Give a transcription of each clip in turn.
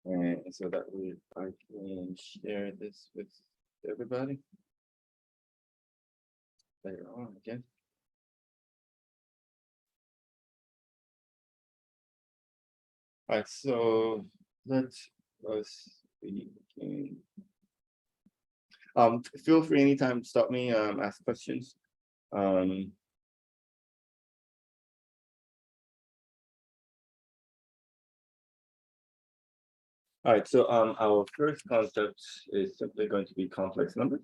And so that way I can share this with everybody later on again. All right, so let us begin. Feel free anytime to stop me, ask questions. All right, so our first concept is simply going to be complex numbers.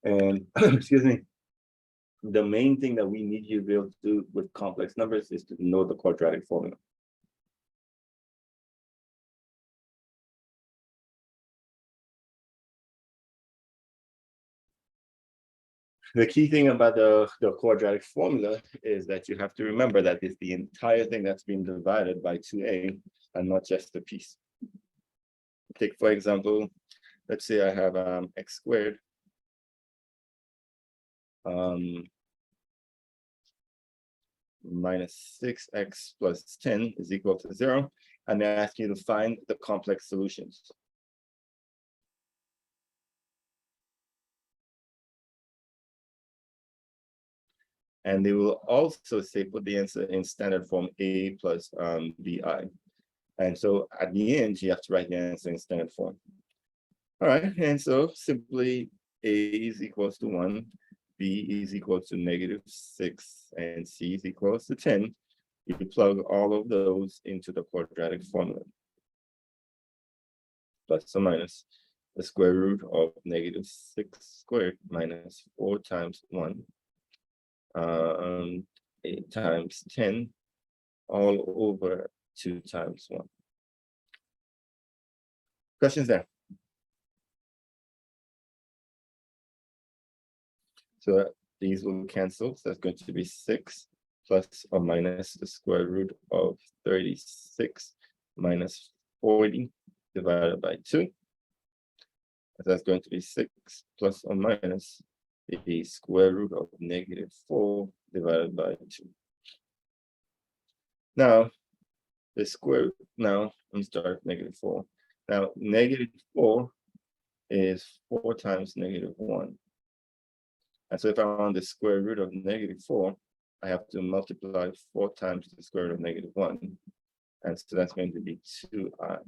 And excuse me, the main thing that we need you to be able to do with complex numbers is to know the quadratic formula. The key thing about the quadratic formula is that you have to remember that it's the entire thing that's being divided by 2a and not just the piece. Take, for example, let's say I have x squared minus 6x plus 10 is equal to 0, and they ask you to find the complex solutions. And they will also say put the answer in standard form a plus bi. And so at the end, you have to write the answer in standard form. All right, and so simply a is equals to 1, b is equal to -6, and c is equals to 10. You plug all of those into the quadratic formula. Plus or minus the square root of -6 squared minus 4 times 1. 8 times 10 all over 2 times 1. Questions there? So these will cancel. So that's going to be 6 plus or minus the square root of 36 minus 40 divided by 2. That's going to be 6 plus or minus the square root of -4 divided by 2. Now, the square, now let me start -4. Now, -4 is 4 times -1. And so if I want the square root of -4, I have to multiply 4 times the square root of -1. And so that's going to be 2i.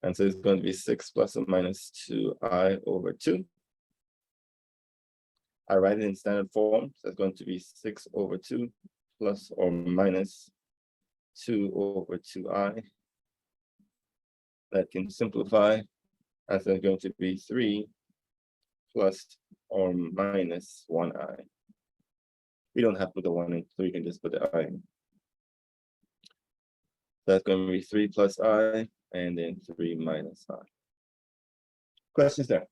And so it's going to be 6 plus or minus 2i over 2. I write it in standard form. So it's going to be 6 over 2 plus or minus 2 over 2i. That can simplify. And so it's going to be 3 plus or minus 1i. We don't have to put the 1 in, so we can just put the I in. That's going to be 3 plus I, and then 3 minus I. Questions there?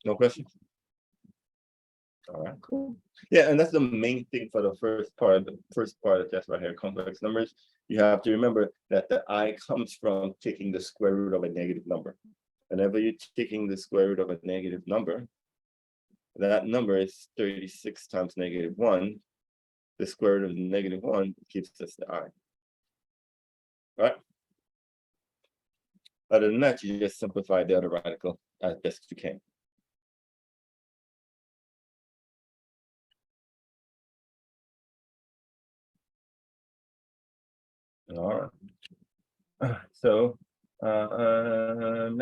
No questions? All right, cool. Yeah, and that's the main thing for the first part of the test right here, complex numbers. You have to remember that the I comes from taking the square root of a negative number. Whenever you're taking the square root of a negative number, that number is 36 times -1. The square root of -1 gives us the I. Right? Other than that, you just simplify the other radical as best you can. All right. So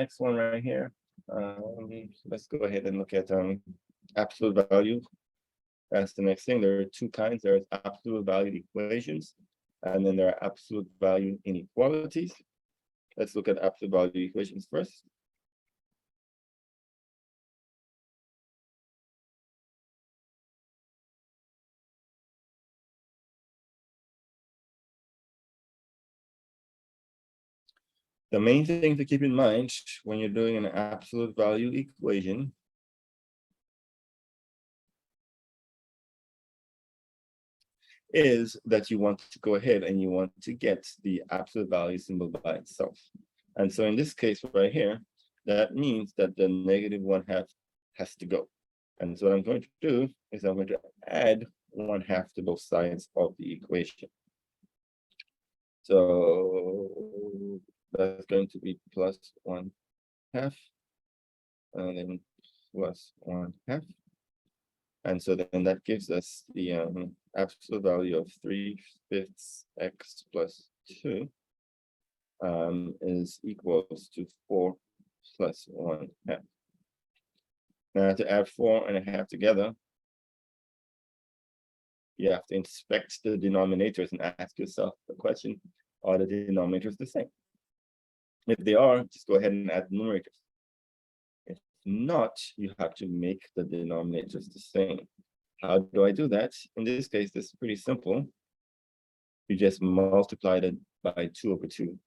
next one right here. Let's go ahead and look at absolute value. That's the next thing. There are two kinds. There's absolute value equations, and then there are absolute value inequalities. Let's look at absolute value equations first. The main thing to keep in mind when you're doing an absolute value equation is that you want to go ahead and you want to get the absolute value symbol by itself. And so in this case right here, that means that the -1/2 has to go. And so what I'm going to do is I'm going to add 1/2 to both sides of the equation. So that's going to be +1/2, and then +1/2. And so then that gives us the absolute value of 3/5 x plus 2 is equals to 4 plus 1/2. Now to add 4.5 together, you have to inspect the denominators and ask yourself the question, are the denominators the same? If they are, just go ahead and add the numerators. If not, you have to make the denominators the same. How do I do that? In this case, this is pretty simple. You just multiply it by 2/2.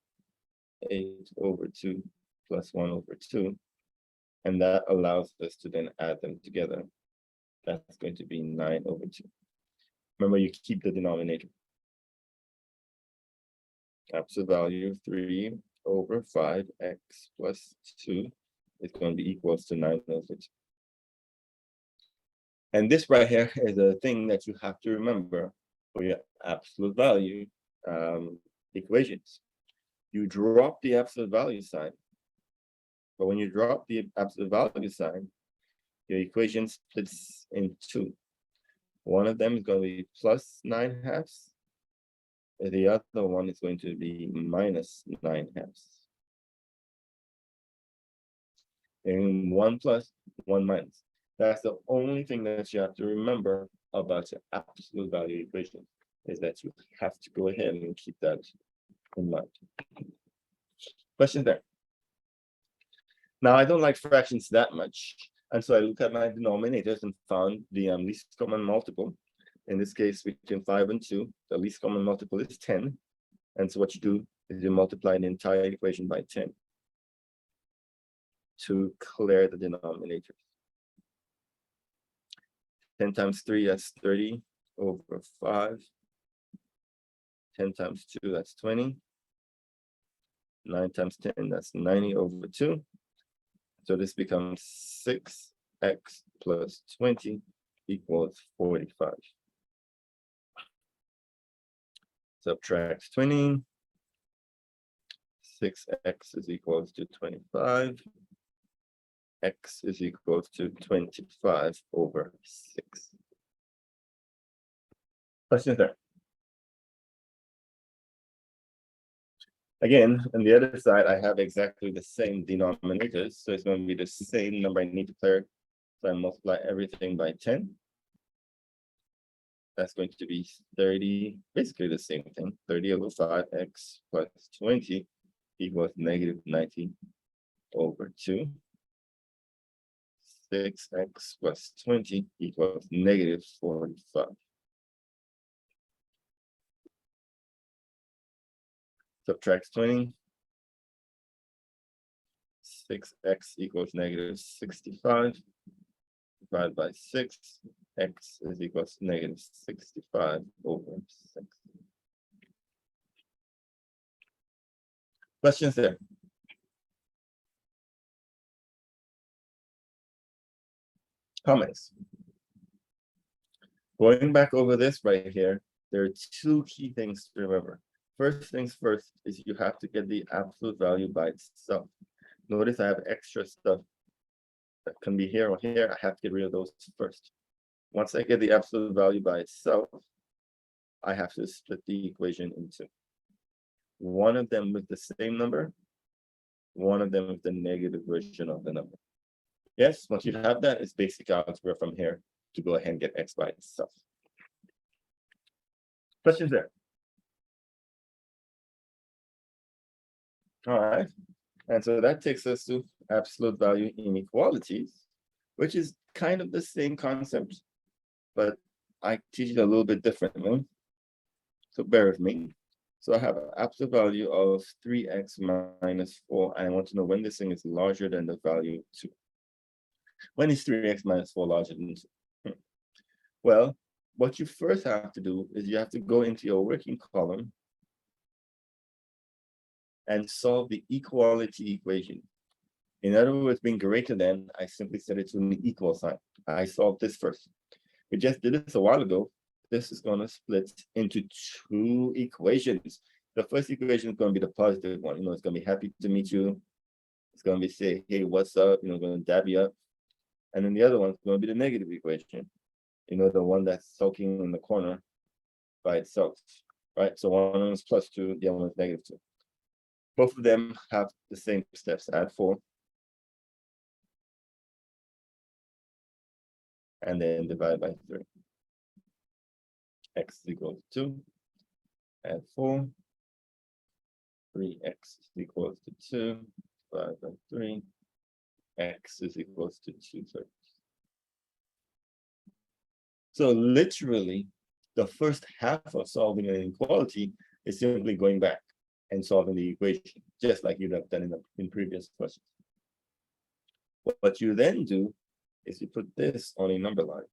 8/2 plus 1/2. And that allows us to then add them together. That's going to be 9/2. Remember, you keep the denominator. Absolute value 3/5 x plus 2 is going to be equals to 9/2. And this right here is a thing that you have to remember for your absolute value equations. You drop the absolute value sign. But when you drop the absolute value sign, your equation splits in two. One of them is going to be +9/2. The other one is going to be -9/2. And 1 plus, 1 minus. That's the only thing that you have to remember about your absolute value equation, is that you have to go ahead and keep that in mind. Question there. Now, I don't like fractions that much. And so I look at my denominators and found the least common multiple. In this case, between 5 and 2, the least common multiple is 10. And so what you do is you multiply the entire equation by 10 to clear the denominators. 10 times 3, that's 30/5. 10 times 2, that's 20. 9 times 10, that's 90/2. So this becomes 6x plus 20 equals 45. Subtract 20. 6x is equals to 25. X is equals to 25/6. Questions there? Again, on the other side, I have exactly the same denominators. So it's going to be the same number I need to clear. So I multiply everything by 10. That's going to be 30, basically the same thing. 30/5x plus 20 equals -90/2. 6x plus 20 equals -45. Subtract 20. 6x equals -65. Divided by 6. X is equals to -65/6. Questions there? Comments? Going back over this right here, there are two key things to remember. First things first is you have to get the absolute value by itself. Notice I have extra stuff that can be here or here. I have to get rid of those first. Once I get the absolute value by itself, I have to split the equation into one of them with the same number, one of them with the negative version of the number. Yes, once you have that, it's basic algebra from here to go ahead and get x by itself. Questions there? All right. And so that takes us to absolute value inequalities, which is kind of the same concept, but I teach it a little bit differently. So bear with me. So I have an absolute value of 3x minus 4, and I want to know when this thing is larger than the value 2. When is 3x minus 4 larger than 2? Well, what you first have to do is you have to go into your working column and solve the equality equation. In other words, being greater than, I simply set it to an equal sign. I solved this first. We just did this a while ago. This is going to split into two equations. The first equation is going to be the positive one. It's going to be happy to meet you. It's going to be say, hey, what's up? Going to dab you up. And then the other one's going to be the negative equation. The one that's sulking in the corner by itself, right? So one of them is +2, the other one is -2. Both of them have the same steps. Add 4. And then divide by 3. X is equal to 2. Add 4. 3x is equals to 2. Divide by 3. X is equals to 2/3. So literally, the first half of solving an inequality is simply going back and solving the equation, just like you'd have done in previous questions. What you then do is you put this on a number line.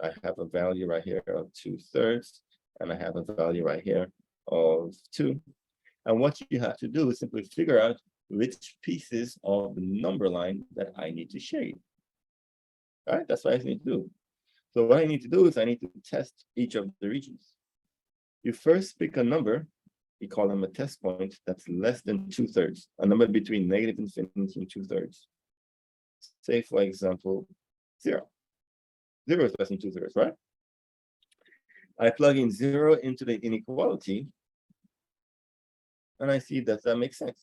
I have a value right here of 2/3, and I have a value right here of 2. And what you have to do is simply figure out which pieces of the number line that I need to shade. All right, that's what I need to do. So what I need to do is I need to test each of the regions. You first pick a number, we call them a test point, that's less than 2/3, a number between -infinity and 2/3. Say, for example, 0. 0 is less than 2/3, right? I plug in 0 into the inequality, and I see that makes sense.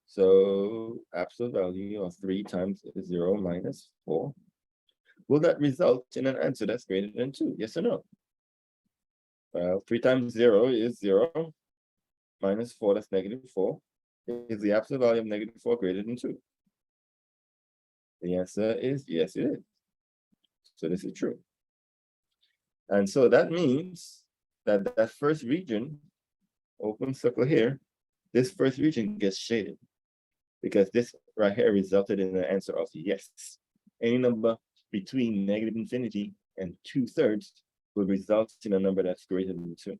So absolute value of 3 times 0 minus 4. Will that result in an answer that's greater than 2? Yes or no? Well, 3 times 0 is 0. Minus 4, that's -4. Is the absolute value of -4 greater than 2? The answer is yes, it is. So this is true. And so that means that that first region, open circle here, this first region gets shaded, because this right here resulted in an answer of yes. Any number between -infinity and 2/3 will result in a number that's greater than 2.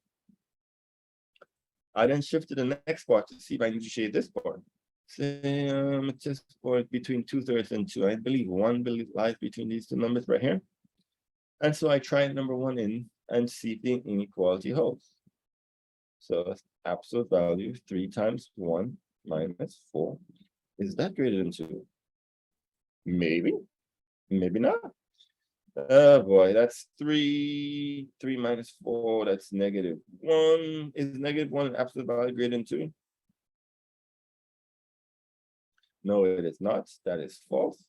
I then shift to the next part to see if I need to shade this part. Say just for between 2/3 and 2. I believe 1 lies between these two numbers right here. And so I try number 1 in and see if the inequality holds. So absolute value 3 times 1 minus 4. Is that greater than 2? Maybe, maybe not. Oh boy, that's 3. 3 minus 4, that's -1. Is -1 an absolute value greater than 2? No, it is not. That is false.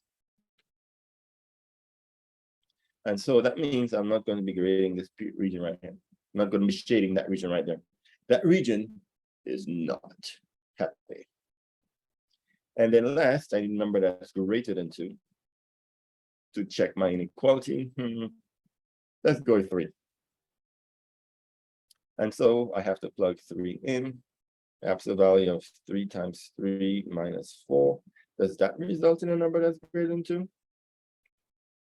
And so that means I'm not going to be grading this region right here. I'm not going to be shading that region right there. That region is not happy. And then last, I need a number that's greater than 2 to check my inequality. Let's go with 3. And so I have to plug 3 in. Absolute value of 3 times 3 minus 4. Does that result in a number that's greater than 2?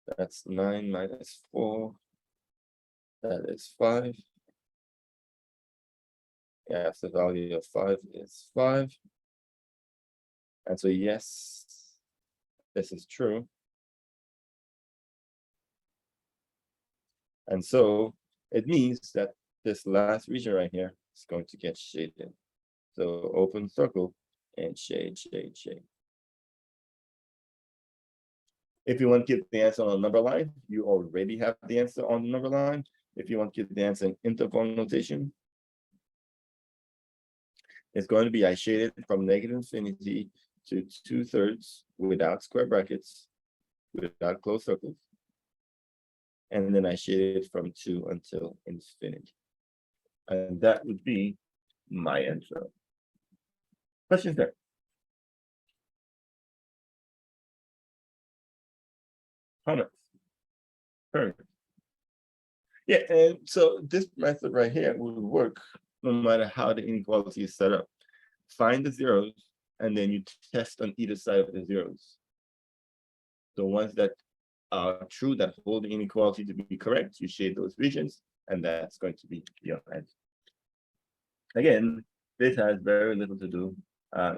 That's 9 minus 4. That is 5. Yes, the value of 5 is 5. And so yes, this is true. And so it means that this last region right here is going to get shaded. So open circle and shade, shade, shade. If you want to get the answer on a number line, you already have the answer on the number line. If you want to get the answer in interval notation, it's going to be I shaded from -infinity to 2/3 without square brackets, without closed circles. And then I shaded from 2 until infinity. And that would be my answer. Questions there? Comments? Perfect. Yeah, and so this method right here will work no matter how the inequality is set up. Find the zeros, and then you test on either side of the zeros. The ones that are true, that hold the inequality to be correct, you shade those regions. and that's going to be your answer. Again, this has very little to do,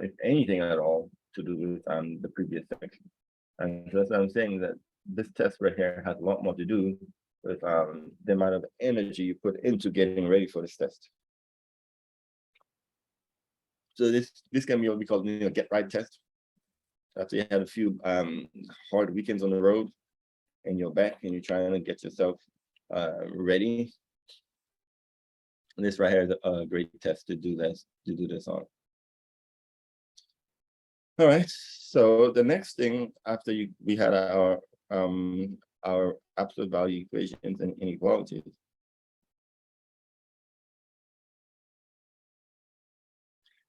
if anything at all, to do with the previous section. And so that's what I'm saying, that this test right here has a lot more to do with the amount of energy you put into getting ready for this test. So this can be what we call get right test. After you had a few hard weekends on the road and you're back and you're trying to get yourself ready. And this right here is a great test to do this on. All right, so the next thing after we had our absolute value equations and inequalities.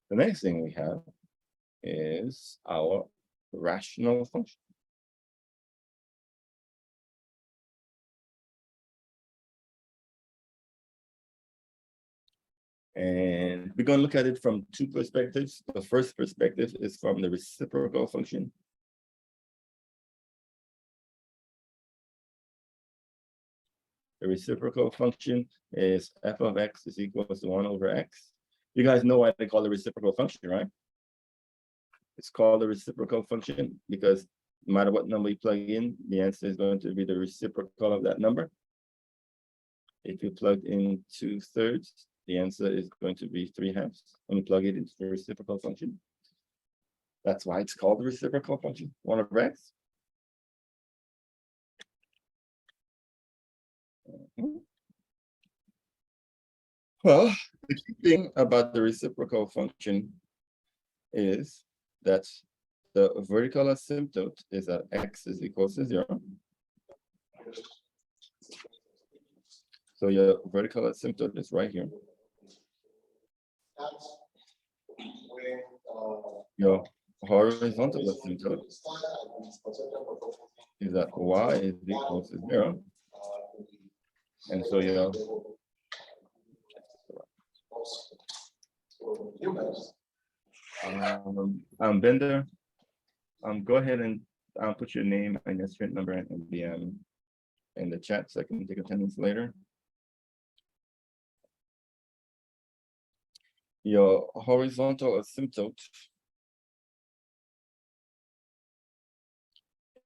The next thing we have is our rational function. And we're going to look at it from two perspectives. The first perspective is from the reciprocal function. The reciprocal function is f of x is equals to 1 over x. You guys know why they call it reciprocal function, right? It's called the reciprocal function because no matter what number you plug in, the answer is going to be the reciprocal of that number. If you plug in 2/3, the answer is going to be 3/2 when you plug it into the reciprocal function. That's why it's called the reciprocal function, 1 over x. Well, the key thing about the reciprocal function is that the vertical asymptote is that x is equal to 0. So your vertical asymptote is right here. Your horizontal asymptote is that y is equal to 0. And so your Bender, go ahead and put your name and your student number in the chat so I can take attendance later. Your horizontal asymptote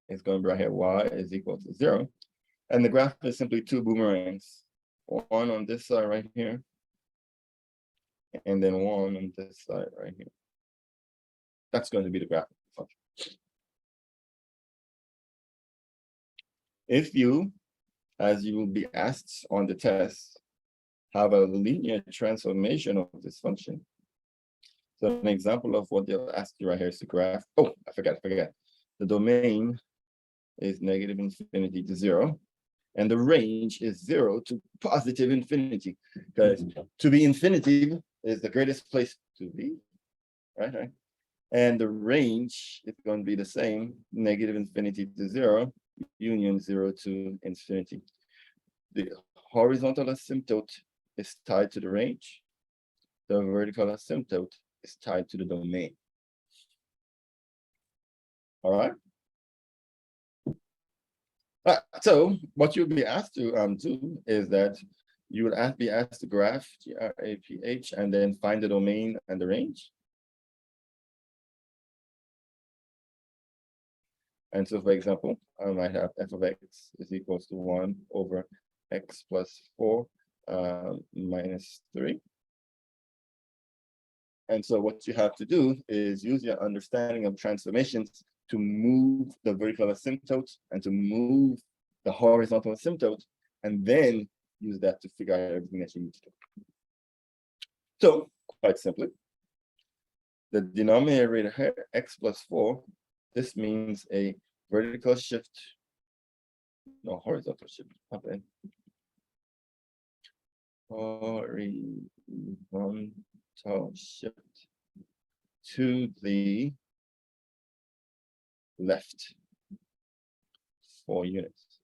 is going to be right here, y is equal to 0. And the graph is simply two boomerangs, one on this side right here, and then one on this side right here. That's going to be the graph function. If you, as you will be asked on the test, have a linear transformation of this function. So an example of what they'll ask you right here is the graph. Oh, I forgot. The domain is negative infinity to 0. And the range is 0 to positive infinity. Because to be infinitive is the greatest place to be. Right? And the range is going to be the same, negative infinity to 0, union 0 to infinity. The horizontal asymptote is tied to the range. The vertical asymptote is tied to the domain. All right. So what you'll be asked to do is that you would be asked to graph GRAPH and then find the domain and the range. And so, for example, I might have f of x is equals to 1 over x plus 4 minus 3. And so what you have to do is use your understanding of transformations to move the vertical asymptote and to move the horizontal asymptote, and then use that to figure out everything that you need to do. So, quite simply, the denominator here, x plus 4, this means a vertical shift, no, horizontal shift, up in. Horizontal shift to the left 4 units,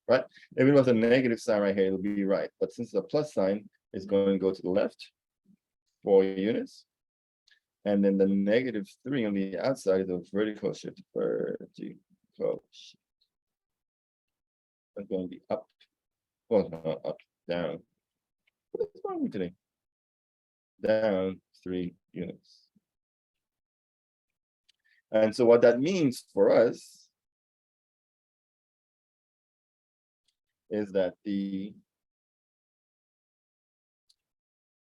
right? If it was a negative sign right here, it would be right. But since the plus sign is going to go to the left 4 units, and then the -3 on the outside is a vertical shift. Vertical shift. It's going to be up. Well, not up. down. What is wrong with today? Down 3 units. And so what that means for us is that the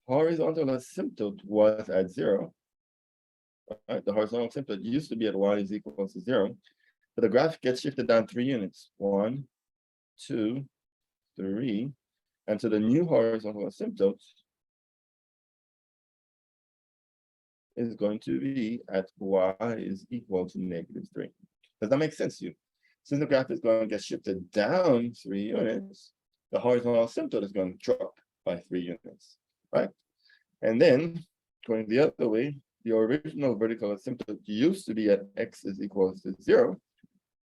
horizontal asymptote was at 0. Right? The horizontal asymptote used to be at y is equal to 0, but the graph gets shifted down 3 units. 1, 2, 3. And so the new horizontal asymptote is going to be at y is equal to -3. Does that make sense to you? Since the graph is going to get shifted down 3 units, the horizontal asymptote is going to drop by 3 units, right? And then going the other way, the original vertical asymptote used to be at x is equal to 0,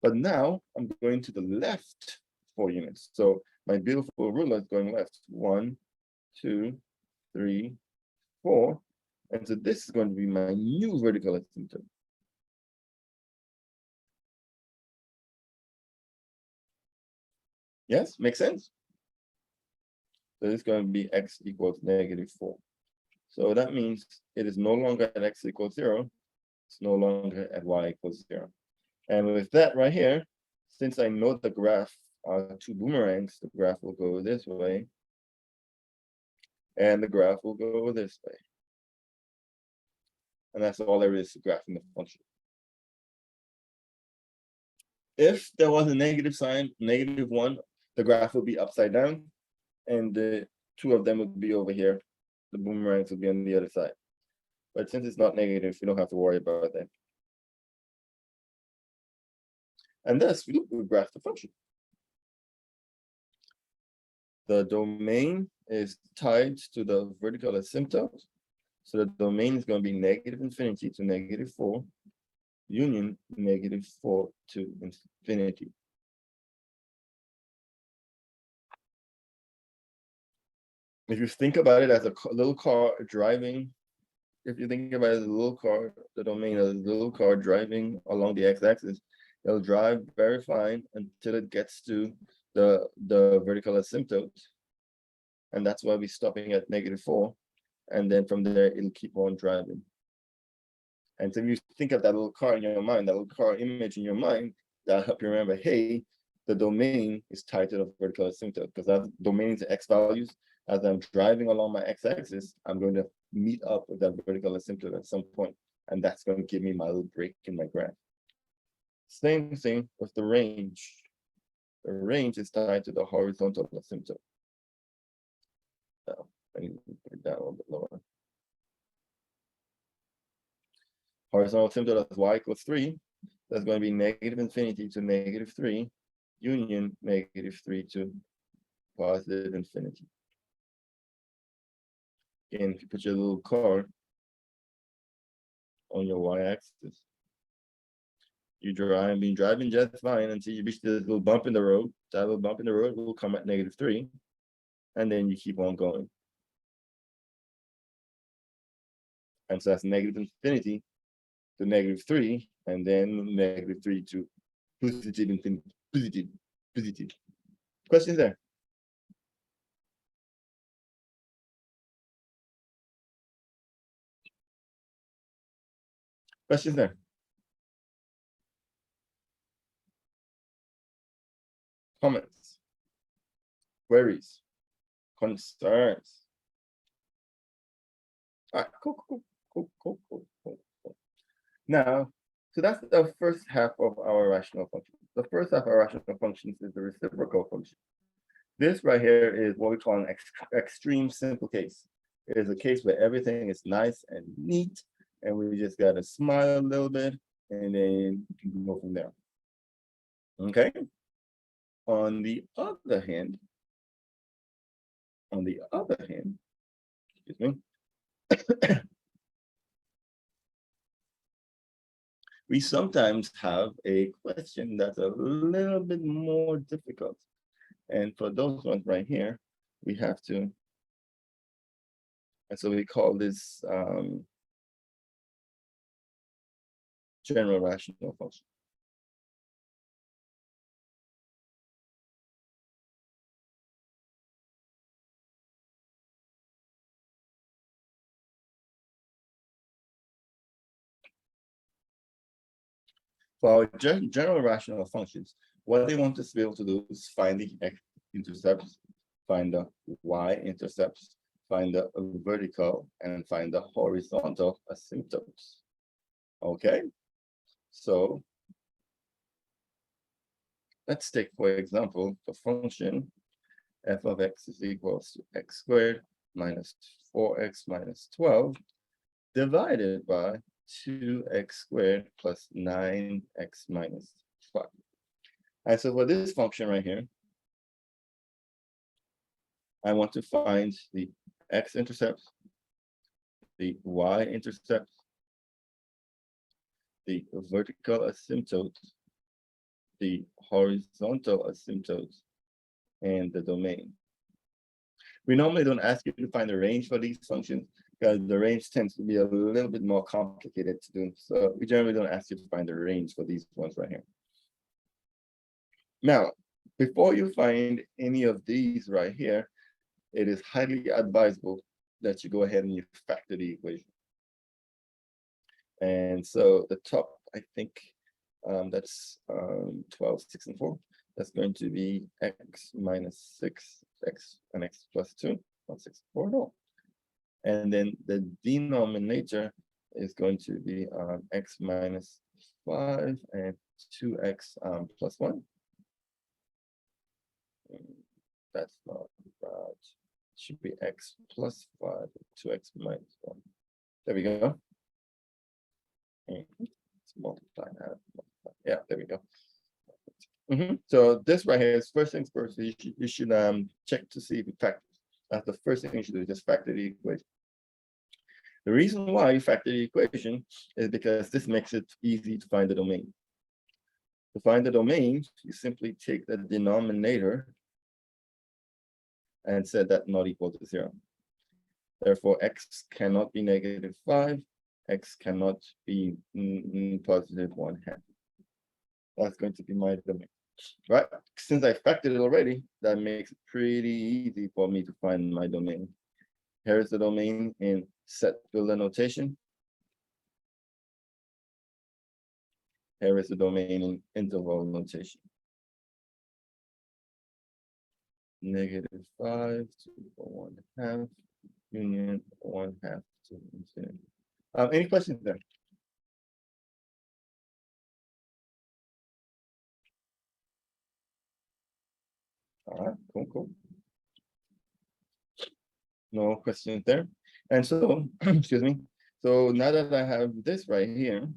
but now I'm going to the left 4 units. So my beautiful ruler is going left. 1, 2, 3, 4. And so this is going to be my new vertical asymptote. Yes, makes sense? So it's going to be x equals -4. So that means it is no longer at x equals 0. It's no longer at y equals 0. And with that right here, since I know the graph are two boomerangs, the graph will go this way, and the graph will go this way. And that's all there is to graphing the function. If there was a negative sign, -1, the graph would be upside down, and the two of them would be over here. The boomerangs would be on the other side. But since it's not negative, we don't have to worry about that. And thus, we graph the function. The domain is tied to the vertical asymptote. So the domain is going to be -infinity to -4, union -4 to infinity. If you think about it as a little car driving, if you think about it as a little car, the domain is a little car driving along the x-axis, it'll drive very fine until it gets to the vertical asymptote. And that's why we're stopping at -4. And then from there, it'll keep on driving. And so if you think of that little car in your mind, that little car image in your mind, that'll help you remember, hey, the domain is tied to the vertical asymptote, because that domain is x values. As I'm driving along my x-axis, I'm going to meet up with that vertical asymptote at some point, and that's going to give me my little break in my graph. Same thing with the range. The range is tied to the horizontal asymptote. So I need to put it down a little bit lower. Horizontal asymptote of y equals 3. That's going to be -infinity to -3, union -3 to positive infinity. Again, if you put your little car on your y-axis, you're driving just fine until you reach this little bump in the road. That little bump in the road will come at -3, and then you keep on going. And so that's -infinity to -3, and then -3 to positive infinity, positive. Questions there? Questions there? Comments? Queries? Concerns? All right, cool. Now, so that's the first half of our rational function. The first half of our rational functions is the reciprocal function. This right here is what we call an extreme simple case. It is a case where everything is nice and neat, and we just gotta smile a little bit, and then we can go from there. Okay. On the other hand, excuse me, we sometimes have a question that's a little bit more difficult. And for those ones right here, we have to, and so we call this general rational function. For our general rational functions, what they want us to be able to do is find the x-intercepts, find the y-intercepts, find the vertical, and find the horizontal asymptotes. Okay, so let's take, for example, the function f of x is equals to x squared minus 4x minus 12 divided by 2x squared plus 9x minus 5. And so for this function right here, I want to find the x-intercepts, the y-intercepts, the vertical asymptotes, the horizontal asymptotes, and the domain. We normally don't ask you to find the range for these functions because the range tends to be a little bit more complicated to do. So we generally don't ask you to find the range for these ones right here. Now, before you find any of these right here, it is highly advisable that you go ahead and you factor the equation. And so the top, I think that's 12, 6, and 4. That's going to be x minus 6, x and x plus 2, 1, 6, 4, no. And then the denominator is going to be x minus 5 and 2x plus 1. That's not right. It should be x plus 5, 2x minus 1. There we go. Let's multiply that. Yeah, there we go. So this right here is first things first. You should check to see if it factors. That's the first thing you should do, just factor the equation. The reason why you factor the equation is because this makes it easy to find the domain. To find the domain, you simply take the denominator and set that not equal to 0. Therefore, x cannot be negative 5, x cannot be positive 1/2. That's going to be my domain. Right? Since I factored it already, that makes it pretty easy for me to find my domain. Here is the domain in set builder notation. Here is the domain in interval notation. Negative 5 to 1/2 union 1/2 to infinity. Any questions there? All right, cool. No questions there. And so, excuse me. So now that I have this right here,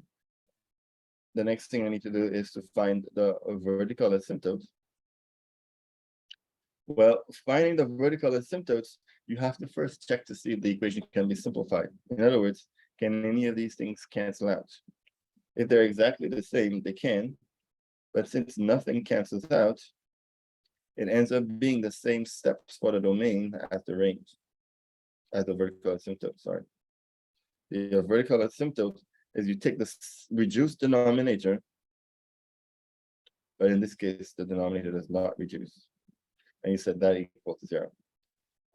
the next thing I need to do is to find the vertical asymptotes. Well, finding the vertical asymptotes, you have to first check to see if the equation can be simplified. In other words, can any of these things cancel out? If they're exactly the same, they can. But since nothing cancels out, it ends up being the same steps for the domain as the range, as the vertical asymptote, sorry. The vertical asymptote is you take the reduced denominator, but in this case, the denominator does not reduce. And you set that equal to 0.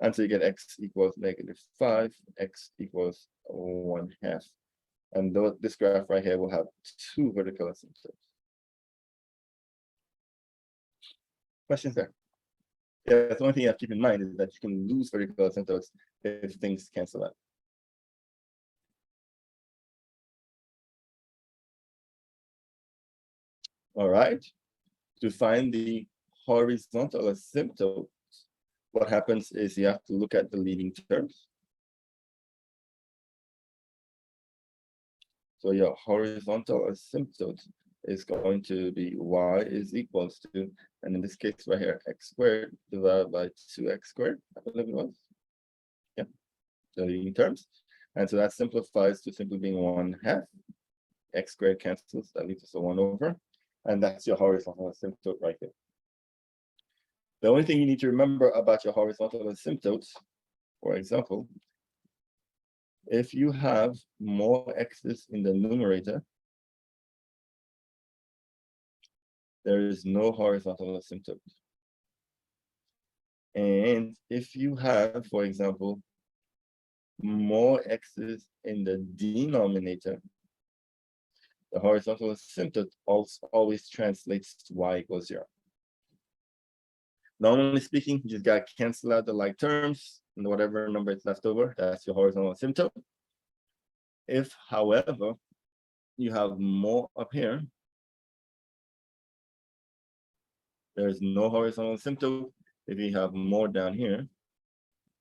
And so you get x equals negative 5, x equals 1/2. And this graph right here will have 2 vertical asymptotes. Questions there? Yeah, that's the only thing you have to keep in mind is that you can lose vertical asymptotes if things cancel out. All right. To find the horizontal asymptote, what happens is you have to look at the leading terms. So your horizontal asymptote is going to be y is equals to, and in this case right here, x squared divided by 2x squared, I believe it was. Yeah, the leading terms. And so that simplifies to simply being 1/2. X squared cancels, that leaves us a 1 over. And that's your horizontal asymptote right there. The only thing you need to remember about your horizontal asymptotes, for example, if you have more x's in the numerator, there is no horizontal asymptote. And if you have, for example, more x's in the denominator, the horizontal asymptote also always translates to y equals 0. Normally speaking, you just got to cancel out the like terms, and whatever number is left over, that's your horizontal asymptote. If, however, you have more up here, there's no horizontal asymptote. If you have more down here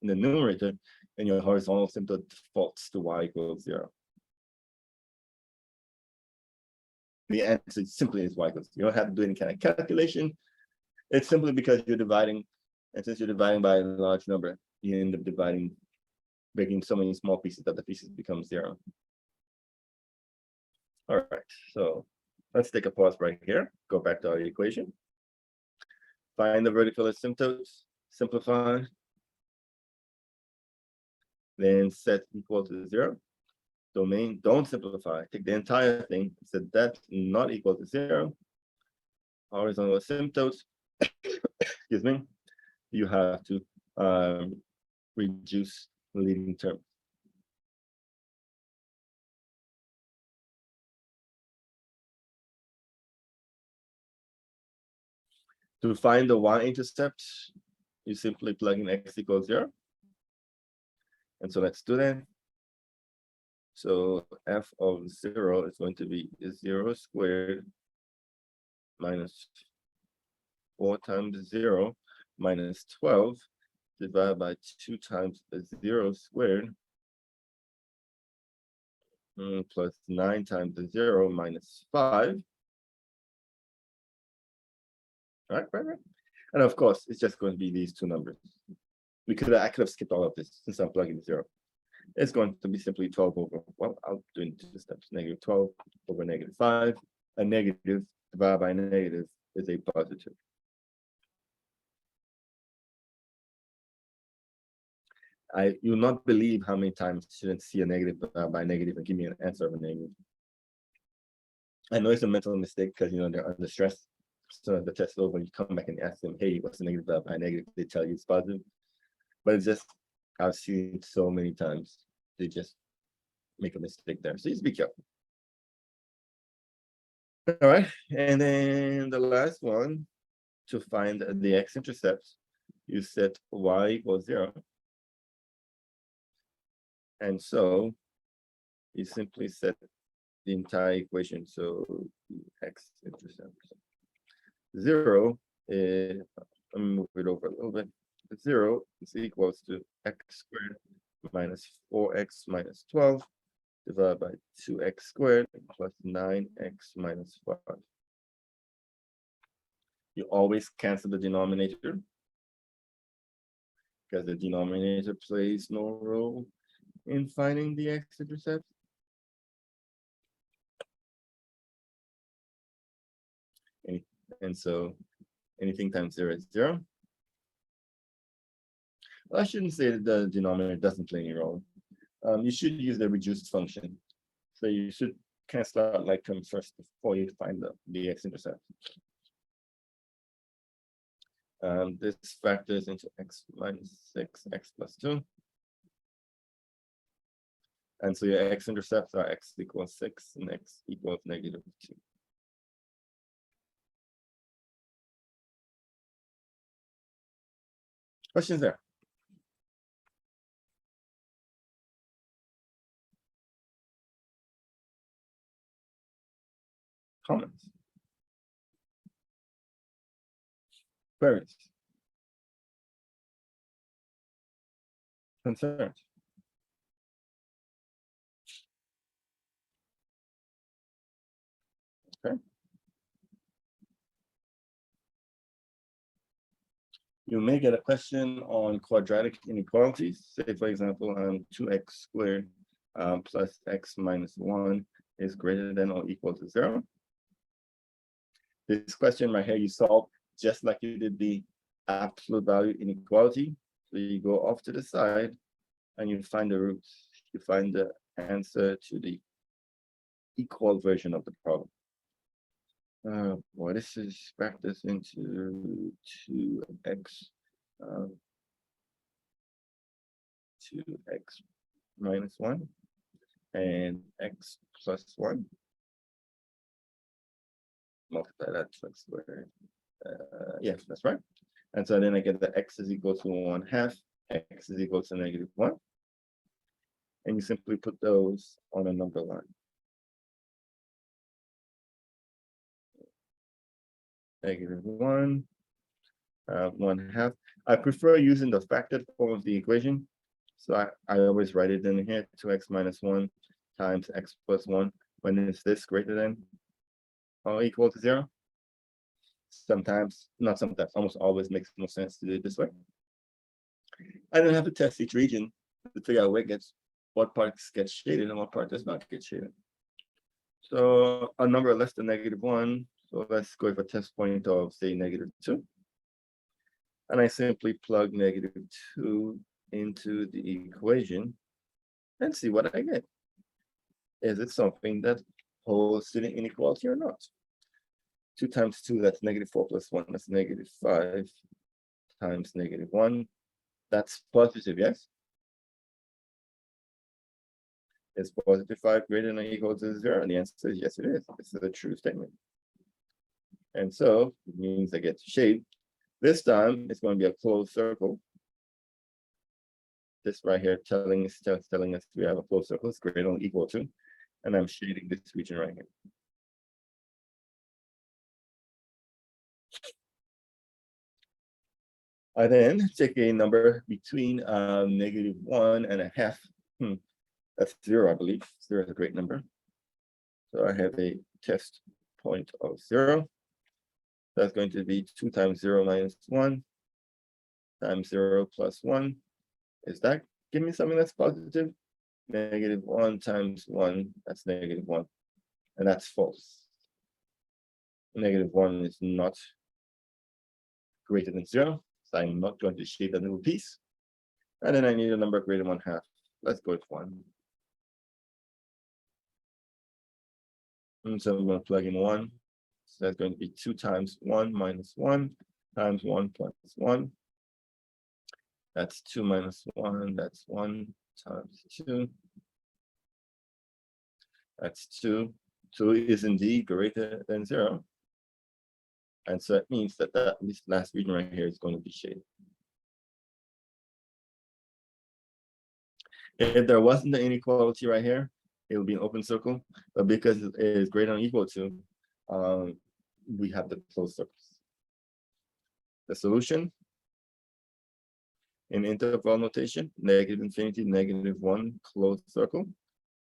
in the numerator, then your horizontal asymptote defaults to y equals 0. The answer simply is y equals 0. You don't have to do any kind of calculation. It's simply because you're dividing, and since you're dividing by a large number, you end up breaking so many small pieces that the pieces become 0. All right, so let's take a pause right here. Go back to our equation. Find the vertical asymptotes, simplify, then set equal to 0. Domain, don't simplify. Take the entire thing, set that not equal to 0. Horizontal asymptotes, excuse me, you have to reduce the leading term. To find the y-intercept, you simply plug in x equals 0. And so let's do that. So f of 0 is going to be 0 squared minus 4 times 0 minus 12 divided by 2 times 0 squared plus 9 times 0 minus 5. Right. And of course, it's just going to be these two numbers. I could have skipped all of this since I'm plugging 0. It's going to be simply 12 over, well, I'll do it in 2 steps. Negative 12 over negative 5. A negative divided by a negative is a positive. You'll not believe how many times you shouldn't see a negative by negative and give me an answer of a negative. I know it's a mental mistake because they're under stress. So the test over, you come back and ask them, hey, what's the negative by negative? They tell you it's positive. But it's just, I've seen it so many times. They just make a mistake there. So just be careful. All right. And then the last one, to find the x-intercepts, you set y equals 0. And so you simply set the entire equation. So x-intercepts. 0 is, let me move it over a little bit. 0 is equals to x squared minus 4x minus 12 divided by 2x squared plus 9x minus 5. You always cancel the denominator because the denominator plays no role in finding the x-intercept. And so anything times 0 is 0. Well, I shouldn't say that the denominator doesn't play any role. You should use the reduced function. So you should cancel out like terms first before you find the x-intercept. This factors into x minus 6, x plus 2. And so your x-intercepts are x equals 6 and x equals negative 2. Questions there? Comments? Queries? Concerns? Okay. You may get a question on quadratic inequalities. Say, for example, 2x squared plus x minus 1 is greater than or equal to 0. This question right here, you solve just like you did the absolute value inequality. So you go off to the side and you find the roots. You find the answer to the equal version of the problem. Boy, this is back this into 2x 2x minus 1 and x plus 1. multiply that to x squared. Yeah, that's right. And so then I get that x is equal to 1/2, x is equal to -1. And you simply put those on a number line. -1, 1/2. I prefer using the factored form of the equation. So I always write it in here, 2x minus 1 times x plus 1, when is this greater than or equal to 0? Sometimes, not sometimes, almost always makes more sense to do it this way. I then have to test each region to figure out what parts get shaded and what part does not get shaded. So a number less than -1, so let's go for a test point of, say, -2. And I simply plug -2 into the equation and see what I get. Is it something that holds to the inequality or not? 2 times 2, that's -4 plus 1, that's -5 times -1. That's positive, yes? Is +5 greater than or equal to 0? And the answer is yes, it is. This is a true statement. And so it means I get to shade. This time it's going to be a closed circle. This right here telling us we have a closed circle. It's greater than or equal to. And I'm shading this region right here. I then take a number between -1.5. That's 0, I believe. 0 is a great number. So I have a test point of 0. That's going to be 2 times 0 minus 1 times 0 plus 1. Is that give me something that's positive? -1 times 1, that's -1. And that's false. -1 is not greater than 0. So I'm not going to shade that little piece. And then I need a number greater than 1/2. Let's go with 1. And so I'm going to plug in 1. So that's going to be 2 times 1 minus 1 times 1 plus 1. That's 2 minus 1. That's 1 times 2. That's 2. 2 is indeed greater than 0. And so it means that this last region right here is going to be shaded. If there wasn't the inequality right here, it would be an open circle. But because it is greater than or equal to, we have the closed circles. The solution in interval notation, -infinity, -1, closed circle,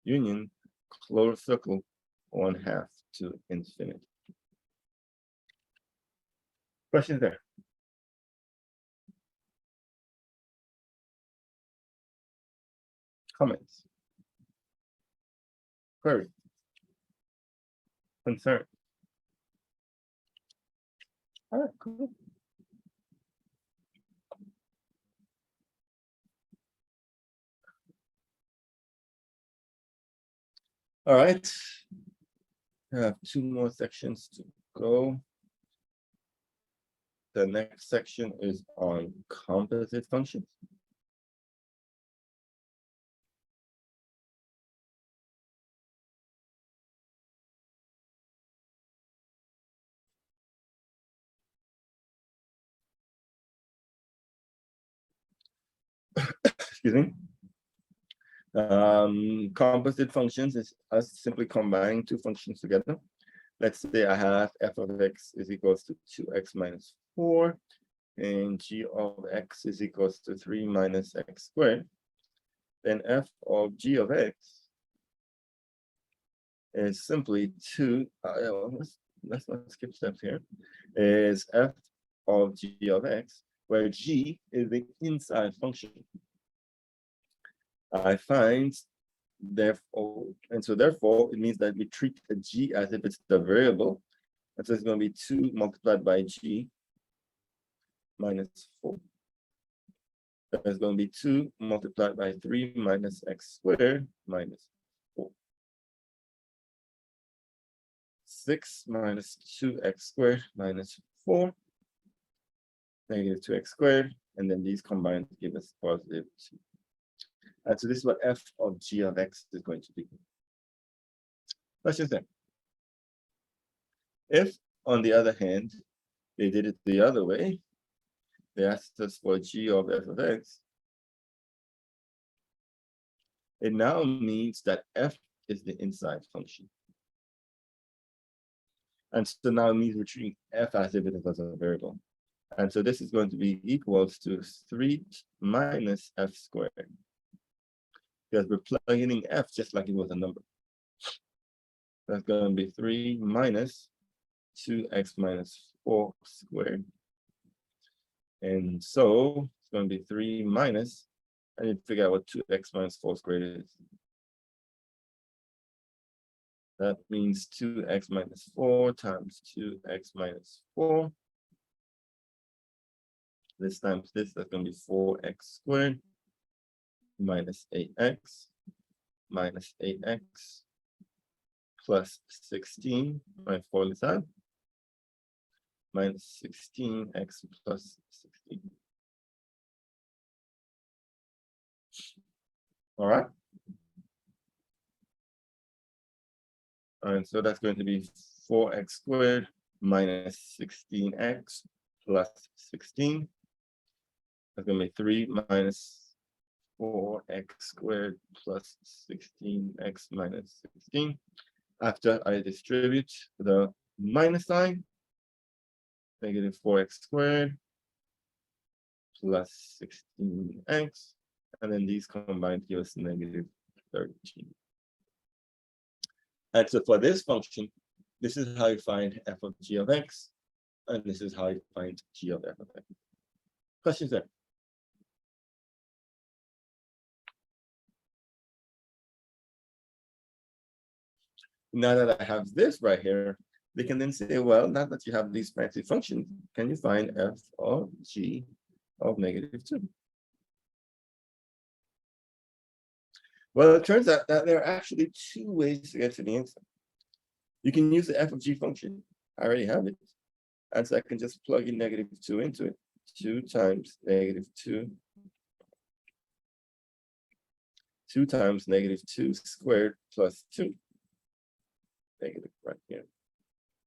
union, closed circle, 1/2 to infinity. Questions there? Comments? Query? Concern? All right, cool. All right. I have 2 more sections to go. The next section is on composite functions. Excuse me. Composite functions is us simply combining 2 functions together. Let's say I have f of x is equals to 2x minus 4, and g of x is equals to 3 minus x squared. Then f of g of x is simply 2. Let's not skip steps here. Is f of g of x, where g is the inside function. I find therefore, and so therefore it means that we treat a g as if it's the variable. And so it's going to be 2 multiplied by g minus 4. That's going to be 2 multiplied by 3 minus x squared minus 4. 6 minus 2x squared minus 4, -2x squared, and then these combined give us +2. And so this is what f of g of x is going to be. Questions there? If, on the other hand, they did it the other way, they asked us for g of f of x, it now means that f is the inside function. And so now it means we're treating f as if it was a variable. And so this is going to be equals to 3 minus f squared. Because we're plugging in f just like it was a number. That's going to be 3 minus 2x minus 4 squared. And so it's going to be 3 minus, I need to figure out what 2x minus 4 squared is. That means 2x minus 4 times 2x minus 4. This times this, that's going to be 4x squared minus 8x minus 8x plus 16, right, 4 this time, minus 16x plus 16. All right. All right, so that's going to be 4x squared minus 16x plus 16. That's going to be 3 minus 4x squared plus 16x minus 16. After I distribute the minus sign, negative 4x squared plus 16x, and then these combined give us negative 13. And so for this function, this is how you find f of g of x, and this is how you find g of f of x. Questions there? Now that I have this right here, they can then say, well, now that you have these fancy functions, can you find f of g of negative 2? Well, it turns out that there are actually two ways to get to the answer. You can use the f of g function. I already have it. And so I can just plug in negative 2 into it. 2 times negative 2. 2 times negative 2 squared plus 2. Negative right here.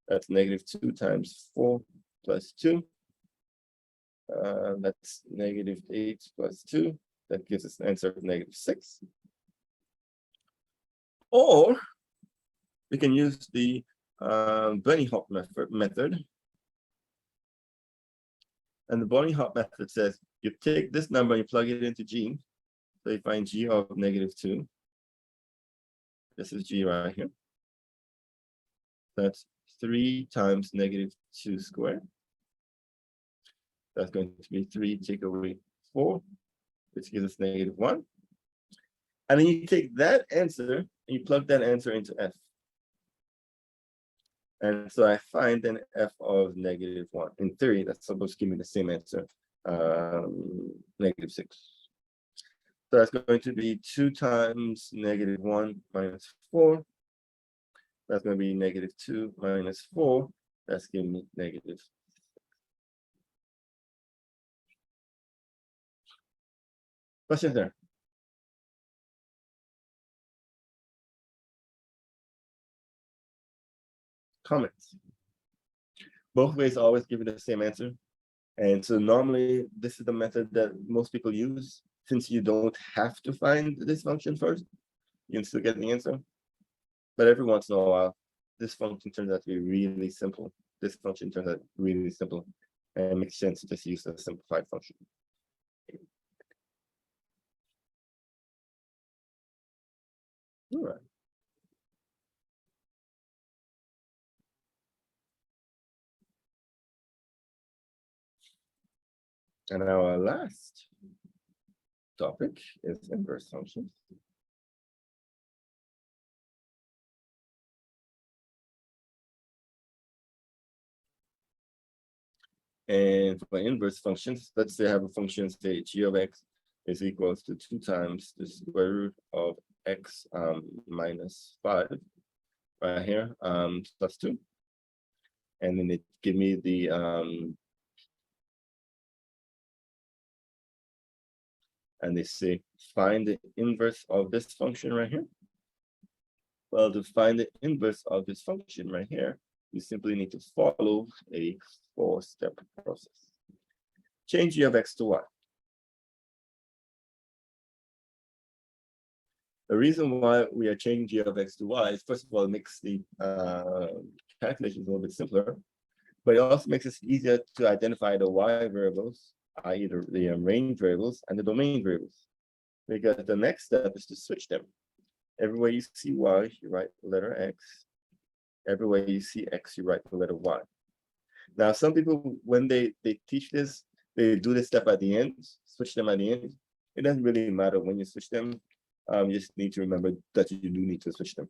That's negative 2 times 4 plus 2. That's negative 8 plus 2. That gives us an answer of negative 6. Or we can use the bunny hop method. And the bunny hop method says you take this number and you plug it into g. So you find g of negative 2. This is g right here. That's 3 times negative 2 squared. That's going to be 3 take away 4, which gives us negative 1. And then you take that answer and you plug that answer into f. And so I find then f of negative 1. In theory, that's supposed to give me the same answer, negative 6. So that's going to be 2 times negative 1 minus 4. That's going to be negative 2 minus 4. That's giving me negative. Questions there? Comments? Both ways always give you the same answer. And so normally this is the method that most people use, since you don't have to find this function first, you can still get the answer. But every once in a while, this function turns out to be really simple. This function turns out really simple, and it makes sense to just use a simplified function. All right. And our last topic is inverse functions. And for inverse functions, let's say I have a function, say g of x is equals to 2 times the square root of x minus 5 right here, plus 2. And then it give me the and they say find the inverse of this function right here. Well, to find the inverse of this function right here, you simply need to follow a 4-step process. Change g of x to y. The reason why we are changing g of x to y is, first of all, it makes the calculations a little bit simpler, but it also makes it easier to identify the y variables, i.e. the range variables and the domain variables. Because the next step is to switch them. Everywhere you see y, you write the letter x. Everywhere you see x, you write the letter y. Now, some people, when they teach this, they do this step at the end, switch them at the end. It doesn't really matter when you switch them. You just need to remember that you do need to switch them.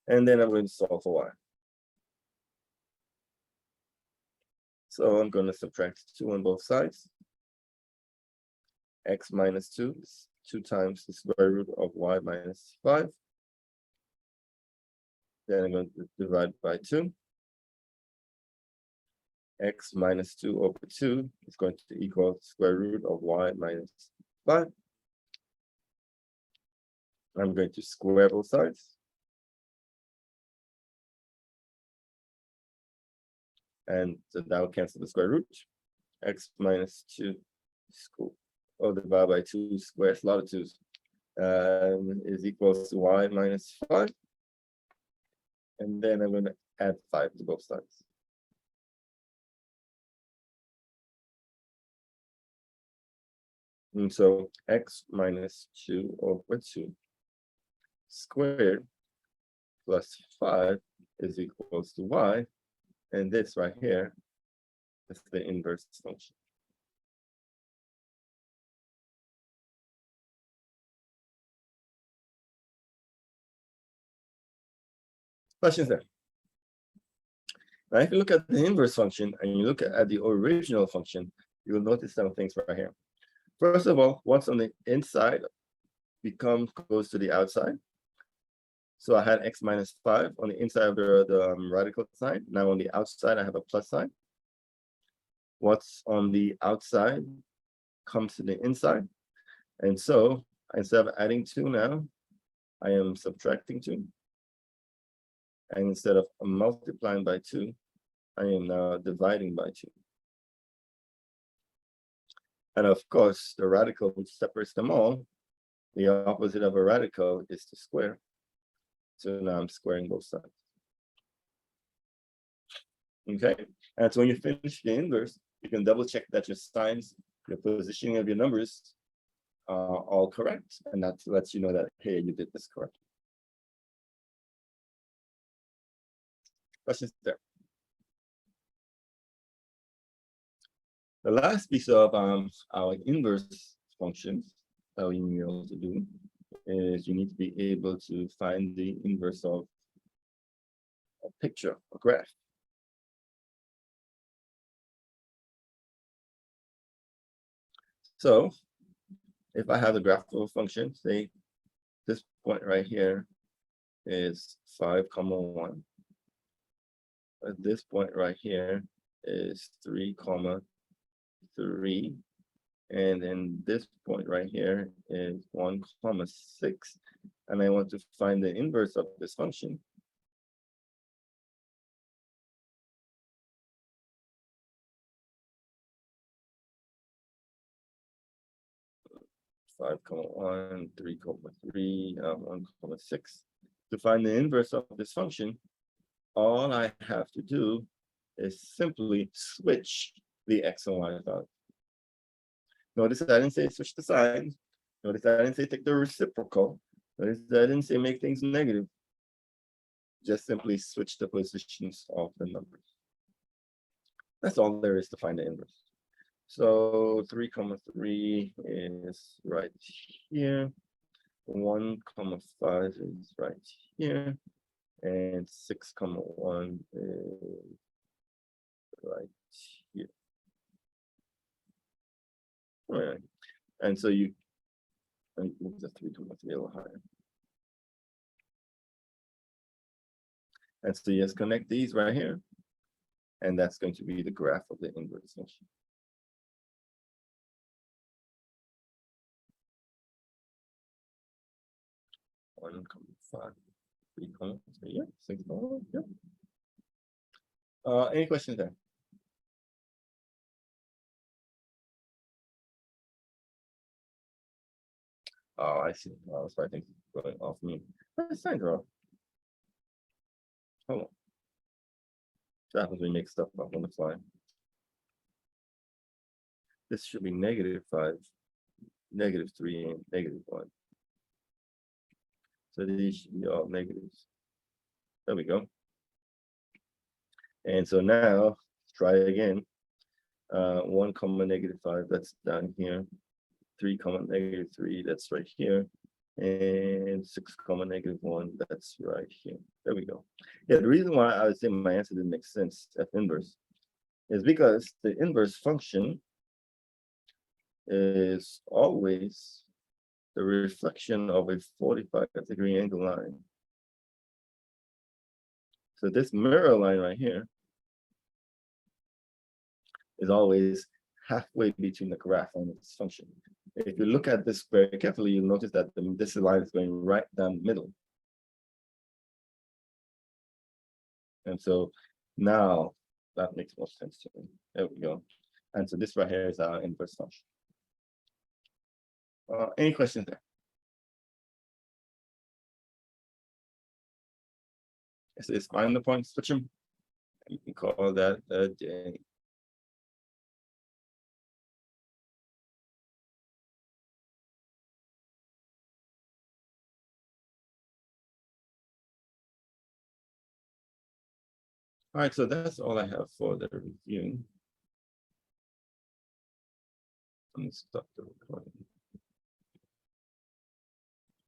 And then I'm going to solve for y. So I'm going to subtract 2 on both sides. X minus 2 is 2 times the square root of y minus 5. Then I'm going to divide by 2. X minus 2 over 2 is going to equal the square root of y minus 5. I'm going to square both sides. And so that will cancel the square root. X minus 2 divided by 2 squares, a lot of 2's, is equals to y minus 5. And then I'm going to add 5 to both sides. And so x minus 2 over 2 squared plus 5 is equals to y. And this right here is the inverse function. Questions there? Now, if you look at the inverse function and you look at the original function, you will notice some things right here. First of all, what's on the inside goes to the outside. So I had x minus 5 on the inside of the radical sign. Now on the outside, I have a plus sign. What's on the outside comes to the inside. And so instead of adding 2 now, I am subtracting 2. And instead of multiplying by 2, I am now dividing by 2. And of course, the radical which separates them all, the opposite of a radical is the square. So now I'm squaring both sides. Okay, and so when you finish the inverse, you can double check that your signs, your positioning of your numbers are all correct. And that lets you know that, hey, you did this correctly. Questions there? The last piece of our inverse functions that we need to be able to do is you need to be able to find the inverse of a picture, a graph. So if I have the graph of a function, say this point right here is 5, 1. At this point right here is 3, 3. And then this point right here is 1, 6. And I want to find the inverse of this function. Five, 1, 3, 3, 1, 6. To find the inverse of this function, all I have to do is simply switch the x and y values. Notice that I didn't say switch the signs. Notice that I didn't say take the reciprocal. Notice that I didn't say make things negative. Just simply switch the positions of the numbers. That's all there is to find the inverse. So 3, 3 is right here. 1, 5 is right here. And 6, 1 is right here. All right. And so you move the 3, 3 a little higher. And so you just connect these right here. And that's going to be the graph of the inverse function. One, 5, 3, 3, yeah, 6, yeah. Any questions there? Oh, I see. Oh, that's why I think it's going off me. That's fine, bro. Hold on. What happens when we make stuff up on the fly? This should be -5, -3, and -1. So these should be all negatives. There we go. And so now try again. 1, -5, that's down here. 3, -3, that's right here. And 6, -1, that's right here. There we go. Yeah, the reason why I was saying my answer didn't make sense, F inverse, is because the inverse function is always the reflection of a 45-degree angle line. So this mirror line right here is always halfway between the graph and its function. If you look at this very carefully, you'll notice that this line is going right down the middle. And so now that makes more sense to me. There we go. And so this right here is our inverse function. Any questions there? So it's find the point, switch them. You can call that a day. All right, so that's all I have for the review. Let me stop the recording.